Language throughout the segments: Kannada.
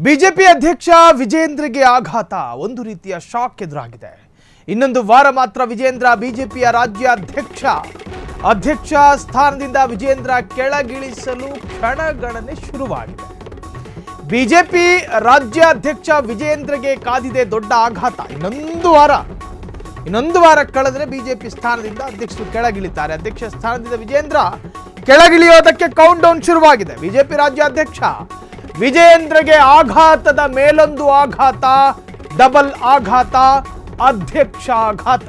ಬಿಜೆಪಿ ಅಧ್ಯಕ್ಷ ವಿಜೇಂದ್ರಗೆ ಆಘಾತ, ಒಂದು ರೀತಿಯ ಶಾಕ್ ಎದುರಾಗಿದೆ. ಇನ್ನೊಂದು ವಾರ ಮಾತ್ರ ವಿಜೇಂದ್ರ ಬಿಜೆಪಿಯ ಅಧ್ಯಕ್ಷ ಸ್ಥಾನದಿಂದ ವಿಜೇಂದ್ರ ಕೆಳಗಿಳಿಸಲು ಕ್ಷಣಗಣನೆ ಶುರುವಾಗಿದೆ. ಬಿಜೆಪಿ ರಾಜ್ಯಾಧ್ಯಕ್ಷ ವಿಜೇಂದ್ರಗೆ ಕಾದಿದೆ ದೊಡ್ಡ ಆಘಾತ. ಇನ್ನೊಂದು ವಾರ ಕಳೆದರೆ ಬಿಜೆಪಿ ಸ್ಥಾನದಿಂದ ಅಧ್ಯಕ್ಷರು ಕೆಳಗಿಳಿತಾರೆ. ಅಧ್ಯಕ್ಷ ಸ್ಥಾನದಿಂದ ವಿಜೇಂದ್ರ ಕೆಳಗಿಳಿಯೋದಕ್ಕೆ ಕೌಂಟ್ ಡೌನ್ ಶುರುವಾಗಿದೆ. ಬಿಜೆಪಿ ರಾಜ್ಯಾಧ್ಯಕ್ಷ ವಿಜೇಂದ್ರಗೆ ಆಘಾತದ ಮೇಲೊಂದು ಆಘಾತ, ಡಬಲ್ ಆಘಾತ, ಅಧ್ಯಕ್ಷಾಘಾತ.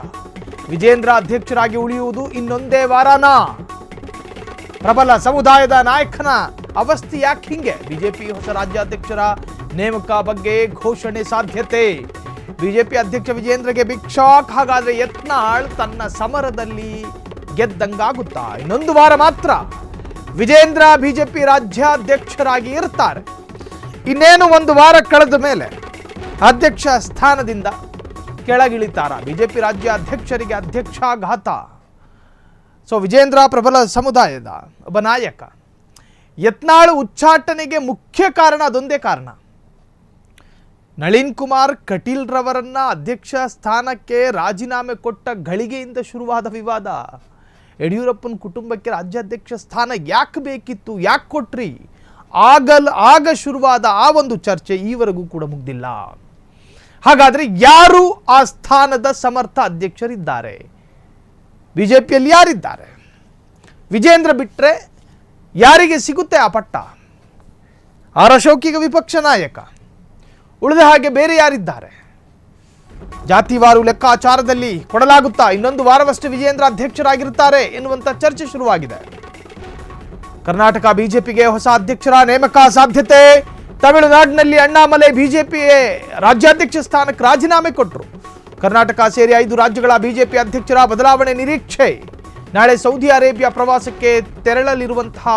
ವಿಜೇಂದ್ರ ಅಧ್ಯಕ್ಷರಾಗಿ ಉಳಿಯುವುದು ಇನ್ನೊಂದೇ ವಾರನಾ? ಪ್ರಬಲ ಸಮುದಾಯದ ನಾಯಕನ ಅವಸ್ಥೆ ಯಾಕೆ ಹಿಂಗೆ? ಬಿಜೆಪಿ ಹೊಸ ರಾಜ್ಯಾಧ್ಯಕ್ಷರ ನೇಮಕ ಬಗ್ಗೆ ಘೋಷಣೆ ಸಾಧ್ಯತೆ. ಬಿಜೆಪಿ ಅಧ್ಯಕ್ಷ ವಿಜೇಂದ್ರಗೆ ಬಿಗ್ ಶಾಕ್. ಹಾಗಾದ್ರೆ ಯತ್ನಾಳ್ ತನ್ನ ಸಮರದಲ್ಲಿ ಗೆದ್ದಂಗಾಗುತ್ತಾ? ಇನ್ನೊಂದು ವಾರ ಮಾತ್ರ ವಿಜೇಂದ್ರ ಬಿಜೆಪಿ ರಾಜ್ಯಾಧ್ಯಕ್ಷರಾಗಿ ಇರ್ತಾರೆ. ಇನ್ನೇನು ಒಂದು ವಾರ ಕಳೆದ ಮೇಲೆ ಅಧ್ಯಕ್ಷ ಸ್ಥಾನದಿಂದ ಕೆಳಗಿಳಿತಾರ. ಬಿಜೆಪಿ ರಾಜ್ಯಾಧ್ಯಕ್ಷರಿಗೆ ಅಧ್ಯಕ್ಷಾಘಾತ. ಸೊ ವಿಜೇಂದ್ರ ಪ್ರಬಲ ಸಮುದಾಯದ ಒಬ್ಬ ನಾಯಕ. ಯತ್ನಾಳ್ ಉಚ್ಚಾಟನೆಗೆ ಮುಖ್ಯ ಕಾರಣ ಅದೊಂದೇ ಕಾರಣ. ನಳಿನ್ ಕುಮಾರ್ ಕಟೀಲ್ ರವರನ್ನ ಅಧ್ಯಕ್ಷ ಸ್ಥಾನಕ್ಕೆ ರಾಜೀನಾಮೆ ಕೊಟ್ಟ ಗಳಿಗೆಯಿಂದ ಶುರುವಾದ ವಿವಾದ. ಯಡಿಯೂರಪ್ಪನ ಕುಟುಂಬಕ್ಕೆ ರಾಜ್ಯಾಧ್ಯಕ್ಷ ಸ್ಥಾನ ಯಾಕೆ ಬೇಕಿತ್ತು, ಯಾಕೆ ಕೊಟ್ರಿ, ಆಗ ಶುರುವಾದ ಆ ಒಂದು ಚರ್ಚೆ ಈವರೆಗೂ ಕೂಡ ಮುಗ್ದಿಲ್ಲ. ಹಾಗಾದ್ರೆ ಯಾರು ಆ ಸ್ಥಾನದ ಸಮರ್ಥ ಅಧ್ಯಕ್ಷರಿದ್ದಾರೆ? ಬಿಜೆಪಿಯಲ್ಲಿ ಯಾರಿದ್ದಾರೆ? ವಿಜೇಂದ್ರ ಬಿಟ್ರೆ ಯಾರಿಗೆ ಸಿಗುತ್ತೆ ಆ ಪಟ್ಟ? ಆರ್ ಅಶೋಕ್ ಈಗ ವಿಪಕ್ಷ ನಾಯಕ. ಉಳಿದ ಹಾಗೆ ಬೇರೆ ಯಾರಿದ್ದಾರೆ? ಜಾತಿವಾರು ಲೆಕ್ಕಾಚಾರದಲ್ಲಿ ಕೊಡಲಾಗುತ್ತಾ? ಇನ್ನೊಂದು ವಾರವಷ್ಟೇ ವಿಜೇಂದ್ರ ಅಧ್ಯಕ್ಷರಾಗಿರುತ್ತಾರೆ ಎನ್ನುವಂತ ಚರ್ಚೆ ಶುರುವಾಗಿದೆ. ಕರ್ನಾಟಕ ಬಿಜೆಪಿಗೆ ಹೊಸ ಅಧ್ಯಕ್ಷರ ನೇಮಕ ಸಾಧ್ಯತೆ. ತಮಿಳುನಾಡಿನಲ್ಲಿ ಅಣ್ಣಾಮಲೈ ಬಿಜೆಪಿ ರಾಜ್ಯಾಧ್ಯಕ್ಷ ಸ್ಥಾನಕ್ಕೆ ರಾಜೀನಾಮೆ ಕೊಟ್ಟರು. ಕರ್ನಾಟಕ ಸೇರಿ 5 ರಾಜ್ಯಗಳ ಬಿಜೆಪಿ ಅಧ್ಯಕ್ಷರ ಬದಲಾವಣೆ ನಿರೀಕ್ಷೆ. ನಾಳೆ ಸೌದಿ ಅರೇಬಿಯಾ ಪ್ರವಾಸಕ್ಕೆ ತೆರಳಲಿರುವಂತಹ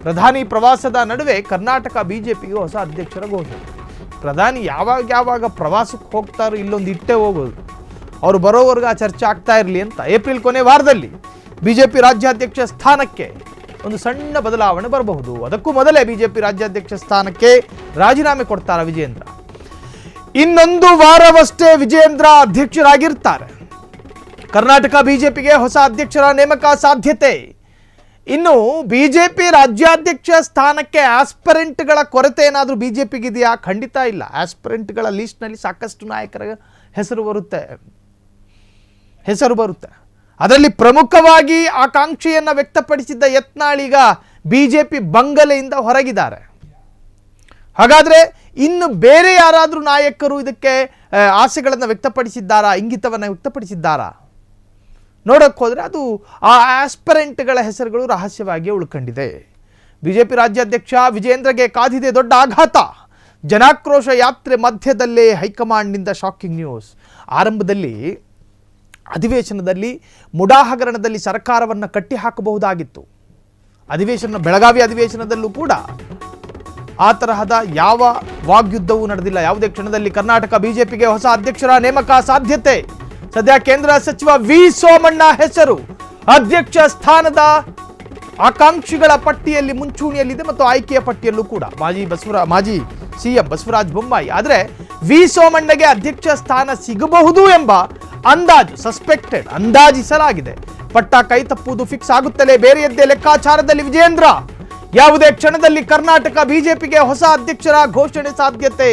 ಪ್ರಧಾನಿ ಪ್ರವಾಸದ ನಡುವೆ ಕರ್ನಾಟಕ ಬಿಜೆಪಿಗೆ ಹೊಸ ಅಧ್ಯಕ್ಷರ ಘೋಷಣೆ. ಪ್ರಧಾನಿ ಯಾವಾಗ ಪ್ರವಾಸಕ್ಕೆ ಹೋಗ್ತಾರೋ ಇಲ್ಲೊಂದು ಇಟ್ಟೆ ಹೋಗೋದು. ಅವರು ಬರೋವರೆಗೂ ಆ ಚರ್ಚೆ ಆಗ್ತಾ ಇರಲಿ ಅಂತ. ಏಪ್ರಿಲ್ ಕೊನೆ ವಾರದಲ್ಲಿ ಬಿಜೆಪಿ ರಾಜ್ಯಾಧ್ಯಕ್ಷ ಸ್ಥಾನಕ್ಕೆ ಒಂದು ಸಣ್ಣ ಬದಲಾವಣೆ ಬರಬಹುದು. ಅದಕ್ಕೂ ಮೊದಲೇ ಬಿಜೆಪಿ ರಾಜ್ಯಾಧ್ಯಕ್ಷ ಸ್ಥಾನಕ್ಕೆ ರಾಜೀನಾಮೆ ಕೊಡ್ತಾರ ವಿಜೇಂದ್ರ. ಇನ್ನೊಂದು ವಾರವಷ್ಟೇ ವಿಜೇಂದ್ರ ಅಧ್ಯಕ್ಷರಾಗಿರ್ತಾರೆ. ಕರ್ನಾಟಕ ಬಿಜೆಪಿಗೆ ಹೊಸ ಅಧ್ಯಕ್ಷರ ನೇಮಕ ಸಾಧ್ಯತೆ. ಇನ್ನು ಬಿಜೆಪಿ ರಾಜ್ಯಾಧ್ಯಕ್ಷ ಸ್ಥಾನಕ್ಕೆ ಆಸ್ಪರೆಂಟ್ಗಳ ಕೊರತೆ ಏನಾದರೂ ಬಿಜೆಪಿಗಿದೆಯಾ? ಖಂಡಿತ ಇಲ್ಲ. ಆಸ್ಪರೆಂಟ್ಗಳ ಲಿಸ್ಟ್ನಲ್ಲಿ ಸಾಕಷ್ಟು ನಾಯಕರ ಹೆಸರು ಬರುತ್ತೆ. ಅದರಲ್ಲಿ ಪ್ರಮುಖವಾಗಿ ಆಕಾಂಕ್ಷೆಯನ್ನು ವ್ಯಕ್ತಪಡಿಸಿದ್ದ ಯತ್ನಾಳ್ ಈಗ ಬಿಜೆಪಿ ಬಂಗಲೆಯಿಂದ ಹೊರಗಿದ್ದಾರೆ. ಹಾಗಾದ್ರೆ ಇನ್ನು ಬೇರೆ ಯಾರಾದರೂ ನಾಯಕರು ಇದಕ್ಕೆ ಆಸೆಗಳನ್ನು ವ್ಯಕ್ತಪಡಿಸಿದ್ದಾರಾ, ಇಂಗಿತವನ್ನು ವ್ಯಕ್ತಪಡಿಸಿದ್ದಾರಾ? ನೋಡಕ್ಕೆ ಹೋದರೆ ಅದು ಆ ಆಸ್ಪರೆಂಟ್ಗಳ ಹೆಸರುಗಳು ರಹಸ್ಯವಾಗಿ ಉಳ್ಕೊಂಡಿದೆ. ಬಿಜೆಪಿ ರಾಜ್ಯಾಧ್ಯಕ್ಷ ವಿಜೇಂದ್ರಗೆ ಕಾದಿದೆ ದೊಡ್ಡ ಆಘಾತ. ಜನಾಕ್ರೋಶ ಯಾತ್ರೆ ಮಧ್ಯದಲ್ಲೇ ಹೈಕಮಾಂಡ್ನಿಂದ ಶಾಕಿಂಗ್ ನ್ಯೂಸ್. ಆರಂಭದಲ್ಲಿ ಅಧಿವೇಶನದಲ್ಲಿ ಮುಡಾ ಹಗರಣದಲ್ಲಿ ಸರ್ಕಾರವನ್ನು ಕಟ್ಟಿ ಹಾಕಬಹುದಾಗಿತ್ತು. ಬೆಳಗಾವಿ ಅಧಿವೇಶನದಲ್ಲೂ ಕೂಡ ಆ ತರಹದ ಯಾವ ವಾಗ್ಯುದ್ಧವೂ ನಡೆದಿಲ್ಲ. ಯಾವುದೇ ಕ್ಷಣದಲ್ಲಿ ಕರ್ನಾಟಕ ಬಿಜೆಪಿಗೆ ಹೊಸ ಅಧ್ಯಕ್ಷರ ನೇಮಕ ಸಾಧ್ಯತೆ. ಸದ್ಯ ಕೇಂದ್ರ ಸಚಿವ ವಿ ಸೋಮಣ್ಣ ಹೆಸರು ಅಧ್ಯಕ್ಷ ಸ್ಥಾನದ ಆಕಾಂಕ್ಷಿಗಳ ಪಟ್ಟಿಯಲ್ಲಿ ಮುಂಚೂಣಿಯಲ್ಲಿದೆ ಮತ್ತು ಆಯ್ಕೆಯ ಪಟ್ಟಿಯಲ್ಲೂ ಕೂಡ ಮಾಜಿ ಸಿಎಂ ಬಸವರಾಜ ಬೊಮ್ಮಾಯಿ. ಆದರೆ ವಿ ಸೋಮಣ್ಣಗೆ ಅಧ್ಯಕ್ಷ ಸ್ಥಾನ ಸಿಗಬಹುದು ಎಂಬ ಅಂದಾಜಿಸಲಾಗಿದೆ. ಪಟ್ಟ ಕೈ ತಪ್ಪುವುದು ಫಿಕ್ಸ್ ಆಗುತ್ತಲೇ ಬೇರೆಯದ್ದೇ ಲೆಕ್ಕಾಚಾರದಲ್ಲಿ ವಿಜೇಂದ್ರ. ಯಾವುದೇ ಕ್ಷಣದಲ್ಲಿ ಕರ್ನಾಟಕ ಬಿಜೆಪಿಗೆ ಹೊಸ ಅಧ್ಯಕ್ಷರ ಘೋಷಣೆ ಸಾಧ್ಯತೆ.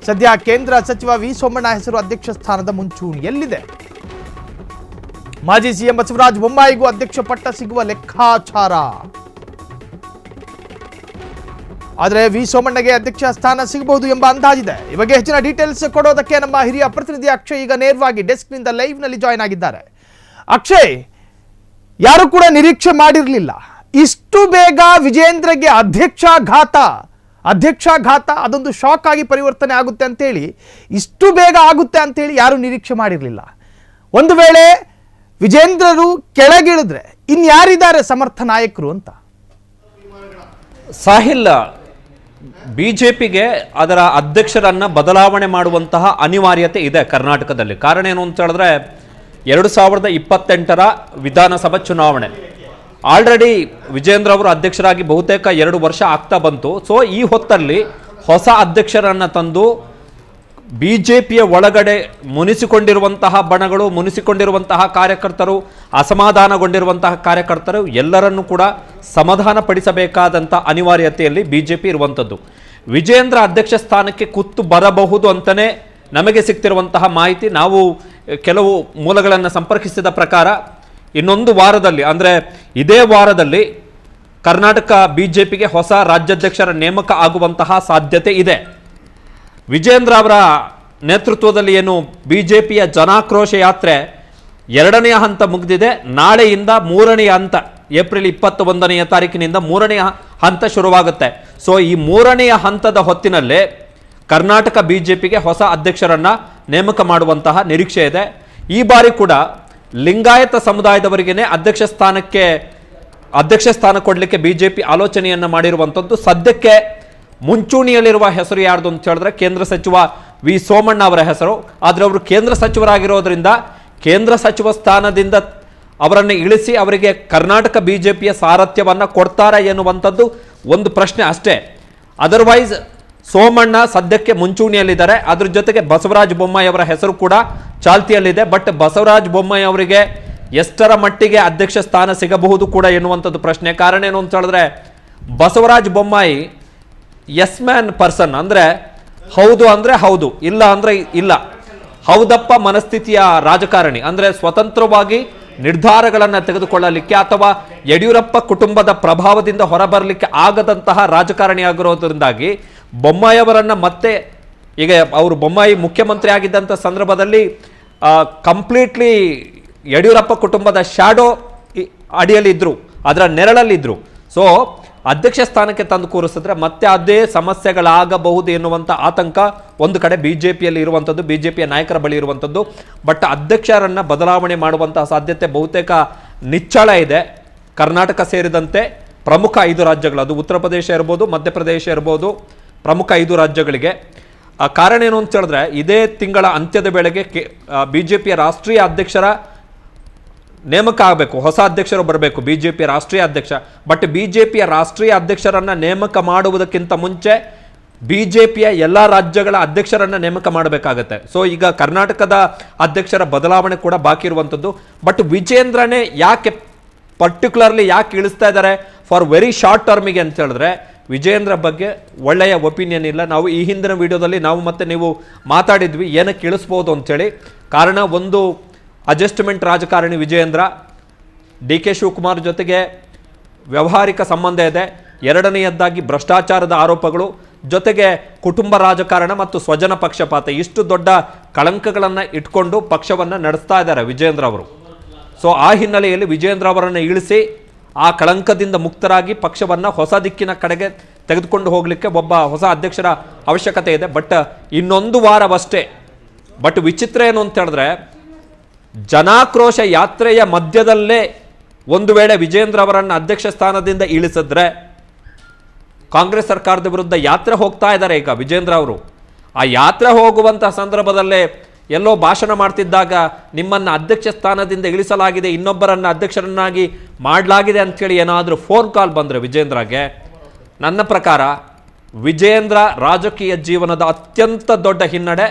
ಸದ್ಯ ಕೇಂದ್ರ ಸಚಿವ ವಿ ಸೋಮಣ್ಣ ಹೆಸರು ಅಧ್ಯಕ್ಷ ಸ್ಥಾನದ ಮುಂಚೂಣಿಯಲ್ಲಿದೆ. ಮಾಜಿ ಸಿಎಂ ಬಸವರಾಜ ಬೊಮ್ಮಾಯಿಗೂ ಅಧ್ಯಕ್ಷ ಪಟ್ಟ ಸಿಗುವ ಲೆಕ್ಕಾಚಾರ. ಆದರೆ ವಿ ಸೋಮಣ್ಣಗೆ ಅಧ್ಯಕ್ಷ ಸ್ಥಾನ ಸಿಗಬಹುದು ಎಂಬ ಅಂದಾಜಿದೆ. ಈ ಬಗ್ಗೆ ಹೆಚ್ಚಿನ ಡೀಟೇಲ್ಸ್ ಕೊಡೋದಕ್ಕೆ ನಮ್ಮ ಹಿರಿಯ ಪ್ರತಿನಿಧಿ ಅಕ್ಷಯ್ ಈಗ ನೇರವಾಗಿ ಡೆಸ್ಕ್ನಿಂದ ಲೈವ್ನಲ್ಲಿ ಜಾಯ್ನ್ ಆಗಿದ್ದಾರೆ. ಅಕ್ಷಯ್, ಯಾರು ಕೂಡ ನಿರೀಕ್ಷೆ ಮಾಡಿರಲಿಲ್ಲ ಇಷ್ಟು ಬೇಗ ವಿಜೇಂದ್ರಗೆ ಅಧ್ಯಕ್ಷಾಘಾತ ಅದೊಂದು ಶಾಕ್ ಆಗಿ ಪರಿವರ್ತನೆ ಆಗುತ್ತೆ ಅಂತೇಳಿ, ಇಷ್ಟು ಬೇಗ ಆಗುತ್ತೆ ಅಂತೇಳಿ ಯಾರು ನಿರೀಕ್ಷೆ ಮಾಡಿರಲಿಲ್ಲ. ಒಂದು ವೇಳೆ ವಿಜೇಂದ್ರರು ಕೆಳಗಿಳಿದ್ರೆ ಇನ್ಯಾರಿದ್ದಾರೆ ಸಮರ್ಥ ನಾಯಕರು ಅಂತ? ಸಾಹಿಲ್, ಬಿಜೆಪಿಗೆ ಅದರ ಅಧ್ಯಕ್ಷರನ್ನ ಬದಲಾವಣೆ ಮಾಡುವಂತಹ ಅನಿವಾರ್ಯತೆ ಇದೆ ಕರ್ನಾಟಕದಲ್ಲಿ. ಕಾರಣ ಏನು ಅಂತ ಹೇಳಿದ್ರೆ 2028ರ ವಿಧಾನಸಭಾ ಚುನಾವಣೆ. ಆಲ್ರೆಡಿ ವಿಜೇಂದ್ರ ಅವರು ಅಧ್ಯಕ್ಷರಾಗಿ ಬಹುತೇಕ 2 ವರ್ಷ ಆಗ್ತಾ ಬಂತು. ಸೊ ಈ ಹೊತ್ತಲ್ಲಿ ಹೊಸ ಅಧ್ಯಕ್ಷರನ್ನು ತಂದು ಬಿಜೆಪಿಯ ಒಳಗಡೆ ಮುನಿಸಿಕೊಂಡಿರುವಂತಹ ಬಣಗಳು, ಮುನಿಸಿಕೊಂಡಿರುವಂತಹ ಕಾರ್ಯಕರ್ತರು, ಅಸಮಾಧಾನಗೊಂಡಿರುವಂತಹ ಕಾರ್ಯಕರ್ತರು ಎಲ್ಲರನ್ನೂ ಕೂಡ ಸಮಾಧಾನ ಪಡಿಸಬೇಕಾದಂಥ ಅನಿವಾರ್ಯತೆಯಲ್ಲಿ ಬಿಜೆಪಿ ಇರುವಂಥದ್ದು. ವಿಜೇಂದ್ರ ಅಧ್ಯಕ್ಷ ಸ್ಥಾನಕ್ಕೆ ಕುತ್ತು ಬರಬಹುದು ಅಂತಲೇ ನಮಗೆ ಸಿಗ್ತಿರುವಂತಹ ಮಾಹಿತಿ. ನಾವು ಕೆಲವು ಮೂಲಗಳನ್ನು ಸಂಪರ್ಕಿಸಿದ ಪ್ರಕಾರ ಇನ್ನೊಂದು ವಾರದಲ್ಲಿ, ಅಂದರೆ ಇದೇ ವಾರದಲ್ಲಿ ಕರ್ನಾಟಕ ಬಿಜೆಪಿಗೆ ಹೊಸ ರಾಜ್ಯಾಧ್ಯಕ್ಷರ ನೇಮಕ ಆಗುವಂತಹ ಸಾಧ್ಯತೆ ಇದೆ. ವಿಜೇಂದ್ರ ಅವರ ನೇತೃತ್ವದಲ್ಲಿ ಏನು ಬಿಜೆಪಿಯ ಜನಾಕ್ರೋಶ ಯಾತ್ರೆ 2ನೇ ಹಂತ ಮುಗಿದಿದೆ. ನಾಳೆಯಿಂದ 3ನೇ ಹಂತ, ಏಪ್ರಿಲ್ 21ನೇ ತಾರೀಕಿನಿಂದ 3ನೇ ಹಂತ ಶುರುವಾಗುತ್ತೆ. ಸೊ ಈ 3ನೇ ಹಂತದ ಹೊತ್ತಿನಲ್ಲೇ ಕರ್ನಾಟಕ ಬಿಜೆಪಿಗೆ ಹೊಸ ಅಧ್ಯಕ್ಷರನ್ನ ನೇಮಕ ಮಾಡುವಂತಹ ನಿರೀಕ್ಷೆ ಇದೆ. ಈ ಬಾರಿ ಕೂಡ ಲಿಂಗಾಯತ ಸಮುದಾಯದವರಿಗೇನೆ ಅಧ್ಯಕ್ಷ ಸ್ಥಾನ ಕೊಡಲಿಕ್ಕೆ ಬಿಜೆಪಿ ಆಲೋಚನೆಯನ್ನ ಮಾಡಿರುವಂಥದ್ದು. ಸದ್ಯಕ್ಕೆ ಮುಂಚೂಣಿಯಲ್ಲಿರುವ ಹೆಸರು ಯಾರ್ದು ಅಂತ ಹೇಳಿದ್ರೆ ಕೇಂದ್ರ ಸಚಿವ ವಿ ಸೋಮಣ್ಣ ಅವರ ಹೆಸರು. ಆದರೆ ಅವರು ಕೇಂದ್ರ ಸಚಿವರಾಗಿರೋದ್ರಿಂದ ಕೇಂದ್ರ ಸಚಿವ ಸ್ಥಾನದಿಂದ ಅವರನ್ನು ಇಳಿಸಿ ಅವರಿಗೆ ಕರ್ನಾಟಕ ಬಿಜೆಪಿಯ ಸಾರಥ್ಯವನ್ನು ಕೊಡ್ತಾರಾ ಎನ್ನುವಂಥದ್ದು ಒಂದು ಪ್ರಶ್ನೆ ಅಷ್ಟೇ. ಅದರ್ವೈಸ್ ಸೋಮಣ್ಣ ಸದ್ಯಕ್ಕೆ ಮುಂಚೂಣಿಯಲ್ಲಿದ್ದಾರೆ. ಅದ್ರ ಜೊತೆಗೆ ಬಸವರಾಜ ಬೊಮ್ಮಾಯಿ ಅವರ ಹೆಸರು ಕೂಡ ಚಾಲ್ತಿಯಲ್ಲಿದೆ. ಬಟ್ ಬಸವರಾಜ ಬೊಮ್ಮಾಯಿ ಅವರಿಗೆ ಎಷ್ಟರ ಮಟ್ಟಿಗೆ ಅಧ್ಯಕ್ಷ ಸ್ಥಾನ ಸಿಗಬಹುದು ಕೂಡ ಎನ್ನುವಂಥದ್ದು ಪ್ರಶ್ನೆ. ಕಾರಣ ಏನು ಅಂತ ಹೇಳಿದ್ರೆ Basavaraja Bommai yes man person, ಅಂದರೆ ಹೌದು ಅಂದರೆ ಹೌದು, ಇಲ್ಲ ಅಂದರೆ ಇಲ್ಲ, ಹೌದಪ್ಪ ಮನಸ್ಥಿತಿಯ ರಾಜಕಾರಣಿ. ಅಂದರೆ ಸ್ವತಂತ್ರವಾಗಿ ನಿರ್ಧಾರಗಳನ್ನು ತೆಗೆದುಕೊಳ್ಳಲಿಕ್ಕೆ ಅಥವಾ ಯಡಿಯೂರಪ್ಪ ಕುಟುಂಬದ ಪ್ರಭಾವದಿಂದ ಹೊರಬರಲಿಕ್ಕೆ ಆಗದಂತಹ ರಾಜಕಾರಣಿ ಆಗಿರೋದ್ರಿಂದಾಗಿ ಬೊಮ್ಮಾಯಿಯವರನ್ನು ಮತ್ತೆ ಈಗ ಅವರು ಬೊಮ್ಮಾಯಿ ಮುಖ್ಯಮಂತ್ರಿ ಆಗಿದ್ದಂಥ ಸಂದರ್ಭದಲ್ಲಿ ಕಂಪ್ಲೀಟ್ಲಿ ಯಡಿಯೂರಪ್ಪ ಕುಟುಂಬದ ಶ್ಯಾಡೋ ಅಡಿಯಲ್ಲಿದ್ದರು, ಅದರ ನೆರಳಲ್ಲಿದ್ದರು. ಸೊ ಅಧ್ಯಕ್ಷ ಸ್ಥಾನಕ್ಕೆ ತಂದು ಕೂರಿಸಿದ್ರೆ ಮತ್ತೆ ಅದೇ ಸಮಸ್ಯೆಗಳಾಗಬಹುದು ಎನ್ನುವಂಥ ಆತಂಕ ಒಂದು ಕಡೆ ಬಿಜೆಪಿಯಲ್ಲಿ ಇರುವಂಥದ್ದು, ಬಿಜೆಪಿಯ ನಾಯಕರ ಬಳಿ ಇರುವಂಥದ್ದು. ಬಟ್ ಅಧ್ಯಕ್ಷರನ್ನು ಬದಲಾವಣೆ ಮಾಡುವಂತಹ ಸಾಧ್ಯತೆ ಬಹುತೇಕ ನಿಚ್ಚಳ ಇದೆ. ಕರ್ನಾಟಕ ಸೇರಿದಂತೆ ಪ್ರಮುಖ 5 ರಾಜ್ಯಗಳು, ಅದು ಉತ್ತರ ಪ್ರದೇಶ ಇರ್ಬೋದು, ಮಧ್ಯಪ್ರದೇಶ ಇರ್ಬೋದು, ಪ್ರಮುಖ 5 ರಾಜ್ಯಗಳಿಗೆ. ಕಾರಣ ಏನು ಅಂತ ಹೇಳಿದ್ರೆ ಇದೇ ತಿಂಗಳ ಅಂತ್ಯದ ವೇಳೆಗೆ ಬಿಜೆಪಿಯ ರಾಷ್ಟ್ರೀಯ ಅಧ್ಯಕ್ಷರ ನೇಮಕ ಆಗಬೇಕು, ಹೊಸ ಅಧ್ಯಕ್ಷರು ಬರಬೇಕು, ಬಿಜೆಪಿಯ ರಾಷ್ಟ್ರೀಯ ಅಧ್ಯಕ್ಷ. ಬಟ್ ಬಿಜೆಪಿಯ ರಾಷ್ಟ್ರೀಯ ಅಧ್ಯಕ್ಷರನ್ನ ನೇಮಕ ಮಾಡುವುದಕ್ಕಿಂತ ಮುಂಚೆ ಬಿಜೆಪಿಯ ಎಲ್ಲ ರಾಜ್ಯಗಳ ಅಧ್ಯಕ್ಷರನ್ನ ನೇಮಕ ಮಾಡಬೇಕಾಗತ್ತೆ. ಸೊ ಈಗ ಕರ್ನಾಟಕದ ಅಧ್ಯಕ್ಷರ ಬದಲಾವಣೆ ಕೂಡ ಬಾಕಿ ಇರುವಂಥದ್ದು. ಬಟ್ ವಿಜೇಂದ್ರನೇ ಯಾಕೆ ಪರ್ಟಿಕ್ಯುಲರ್ಲಿ ಯಾಕೆ ಇಳಿಸ್ತಾ ಇದ್ದಾರೆ ಫಾರ್ ವೆರಿ ಶಾರ್ಟ್ ಟರ್ಮಿಗೆ ಅಂತ ಹೇಳಿದ್ರೆ ವಿಜೇಂದ್ರ ಬಗ್ಗೆ ಒಳ್ಳೆಯ ಒಪಿನಿಯನ್ ಇಲ್ಲ. ನಾವು ಈ ಹಿಂದಿನ ವಿಡಿಯೋದಲ್ಲಿ ನಾವು ಮತ್ತೆ ನೀವು ಮಾತಾಡಿದ್ವಿ ಏನಕ್ಕೆ ಇಳಿಸ್ಬೋದು ಅಂತೇಳಿ. ಕಾರಣ ಒಂದು ಅಡ್ಜಸ್ಟ್ಮೆಂಟ್ ರಾಜಕಾರಣಿ ವಿಜೇಂದ್ರ, ಡಿ ಕೆ ಶಿವಕುಮಾರ್ ಜೊತೆಗೆ ವ್ಯಾವಹಾರಿಕ ಸಂಬಂಧ ಇದೆ. ಎರಡನೆಯದ್ದಾಗಿ ಭ್ರಷ್ಟಾಚಾರದ ಆರೋಪಗಳು, ಜೊತೆಗೆ ಕುಟುಂಬ ರಾಜಕಾರಣ ಮತ್ತು ಸ್ವಜನ ಪಕ್ಷಪಾತ, ಇಷ್ಟು ದೊಡ್ಡ ಕಳಂಕಗಳನ್ನು ಇಟ್ಕೊಂಡು ಪಕ್ಷವನ್ನು ನಡೆಸ್ತಾ ಇದ್ದಾರೆ ವಿಜೇಂದ್ರ ಅವರು. ಸೊ ಆ ಹಿನ್ನೆಲೆಯಲ್ಲಿ ವಿಜೇಂದ್ರ ಅವರನ್ನು ಇಳಿಸಿ ಆ ಕಳಂಕದಿಂದ ಮುಕ್ತರಾಗಿ ಪಕ್ಷವನ್ನು ಹೊಸ ದಿಕ್ಕಿನ ಕಡೆಗೆ ತೆಗೆದುಕೊಂಡು ಹೋಗಲಿಕ್ಕೆ ಒಬ್ಬ ಹೊಸ ಅಧ್ಯಕ್ಷರ ಅವಶ್ಯಕತೆ ಇದೆ. ಬಟ್ ಇನ್ನೊಂದು ವಾರವಷ್ಟೇ. ಬಟ್ ವಿಚಿತ್ರ ಏನು ಅಂತ ಹೇಳಿದ್ರೆ ಜನಾಕ್ರೋಶ ಯಾತ್ರೆಯ ಮಧ್ಯದಲ್ಲೇ ಒಂದು ವೇಳೆ ವಿಜೇಂದ್ರ ಅವರನ್ನು ಅಧ್ಯಕ್ಷ ಸ್ಥಾನದಿಂದ ಇಳಿಸಿದ್ರೆ, ಕಾಂಗ್ರೆಸ್ ಸರ್ಕಾರದ ವಿರುದ್ಧ ಯಾತ್ರೆ ಹೋಗ್ತಾ ಇದ್ದಾರೆ ಈಗ ವಿಜೇಂದ್ರ ಅವರು. ಆ ಯಾತ್ರೆ ಹೋಗುವಂತಹ ಸಂದರ್ಭದಲ್ಲೇ ಎಲ್ಲೋ ಭಾಷಣ ಮಾಡ್ತಿದ್ದಾಗ ನಿಮ್ಮನ್ನು ಅಧ್ಯಕ್ಷ ಸ್ಥಾನದಿಂದ ಇಳಿಸಲಾಗಿದೆ, ಇನ್ನೊಬ್ಬರನ್ನು ಅಧ್ಯಕ್ಷರನ್ನಾಗಿ ಮಾಡಲಾಗಿದೆ ಅಂಥೇಳಿ ಏನಾದರೂ ಫೋನ್ ಕಾಲ್ ಬಂದರೆ ವಿಜೇಂದ್ರಗೆ, ನನ್ನ ಪ್ರಕಾರ ವಿಜೇಂದ್ರ ರಾಜಕೀಯ ಜೀವನದ ಅತ್ಯಂತ ದೊಡ್ಡ ಹಿನ್ನಡೆ,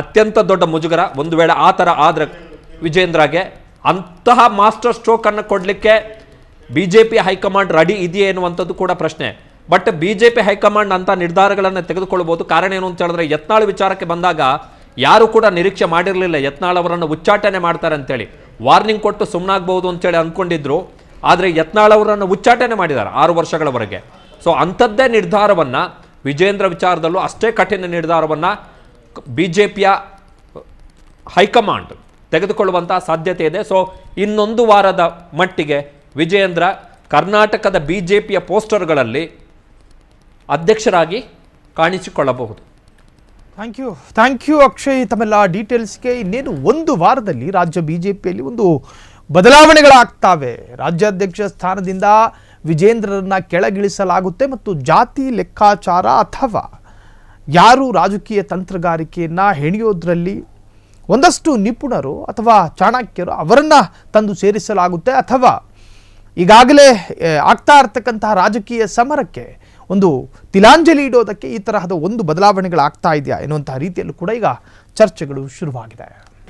ಅತ್ಯಂತ ದೊಡ್ಡ ಮುಜುಗರ. ಒಂದು ವೇಳೆ ಆ ಥರ ಆದರೆ ವಿಜೇಂದ್ರಗೆ ಅಂತಹ ಮಾಸ್ಟರ್ ಸ್ಟ್ರೋಕನ್ನು ಕೊಡಲಿಕ್ಕೆ B J P high command ready ಇದೆಯೇ ಎನ್ನುವಂಥದ್ದು ಕೂಡ ಪ್ರಶ್ನೆ. But B J P high command ಅಂಥ ನಿರ್ಧಾರಗಳನ್ನು ತೆಗೆದುಕೊಳ್ಬೋದು. ಕಾರಣ ಏನು ಅಂತ ಹೇಳಿದ್ರೆ ಯತ್ನಾಳ್ ವಿಚಾರಕ್ಕೆ ಬಂದಾಗ ಯಾರು ಕೂಡ ನಿರೀಕ್ಷೆ ಮಾಡಿರಲಿಲ್ಲ ಯತ್ನಾಳ್ ಅವರನ್ನು ಉಚ್ಚಾಟನೆ ಮಾಡ್ತಾರೆ ಅಂತೇಳಿ. ವಾರ್ನಿಂಗ್ ಕೊಟ್ಟು ಸುಮ್ಮನಾಗಬಹುದು ಅಂತೇಳಿ ಅಂದ್ಕೊಂಡಿದ್ರು. ಆದರೆ ಯತ್ನಾಳ್ ಅವರನ್ನು ಉಚ್ಚಾಟನೆ ಮಾಡಿದ್ದಾರೆ 6 ವರ್ಷಗಳವರೆಗೆ. ಸೊ ಅಂಥದ್ದೇ ನಿರ್ಧಾರವನ್ನು ವಿಜೇಂದ್ರ ವಿಚಾರದಲ್ಲೂ ಅಷ್ಟೇ ಕಠಿಣ ನಿರ್ಧಾರವನ್ನು ಬಿ ಜೆ ಪಿಯ ಹೈಕಮಾಂಡ್ ತೆಗೆದುಕೊಳ್ಳುವಂತಹ ಸಾಧ್ಯತೆ ಇದೆ. ಸೊ ಇನ್ನೊಂದು ವಾರದ ಮಟ್ಟಿಗೆ ವಿಜೇಂದ್ರ ಕರ್ನಾಟಕದ ಬಿ ಜೆ ಪಿಯ ಪೋಸ್ಟರ್ಗಳಲ್ಲಿ ಅಧ್ಯಕ್ಷರಾಗಿ ಕಾಣಿಸಿಕೊಳ್ಳಬಹುದು. ಥ್ಯಾಂಕ್ ಯು ಅಕ್ಷಯ್ ತಮ್ಮೆಲ್ಲ ಡೀಟೇಲ್ಸ್ಗೆ. ಇನ್ನೇನು ಒಂದು ವಾರದಲ್ಲಿ ರಾಜ್ಯ ಬಿಜೆಪಿಯಲ್ಲಿ ಒಂದು ಬದಲಾವಣೆಗಳಾಗ್ತಾವೆ. ರಾಜ್ಯಾಧ್ಯಕ್ಷ ಸ್ಥಾನದಿಂದ ವಿಜೇಂದ್ರರನ್ನ ಕೆಳಗಿಳಿಸಲಾಗುತ್ತೆ ಮತ್ತು ಜಾತಿ ಲೆಕ್ಕಾಚಾರ ಅಥವಾ ಯಾರು ರಾಜಕೀಯ ತಂತ್ರಗಾರಿಕೆಯನ್ನು ಹೆಣೆಯೋದ್ರಲ್ಲಿ ಒಂದಷ್ಟು ನಿಪುಣರು ಅಥವಾ ಚಾಣಕ್ಯರು ಅವರನ್ನು ತಂದು ಸೇರಿಸಲಾಗುತ್ತೆ, ಅಥವಾ ಈಗಾಗಲೇ ಆಗ್ತಾ ಇರ್ತಕ್ಕಂತಹ ರಾಜಕೀಯ ಸಮರಕ್ಕೆ ಒಂದು ತಿಲಾಂಜಲಿ ಇಡೋದಕ್ಕೆ ಈ ತರಹದ ಒಂದು ಬದಲಾವಣೆಗಳಾಗ್ತಾ ಇದೆಯಾ ಎನ್ನುವಂತಹ ರೀತಿಯಲ್ಲೂ ಕೂಡ ಈಗ ಚರ್ಚೆಗಳು ಶುರುವಾಗಿದೆ.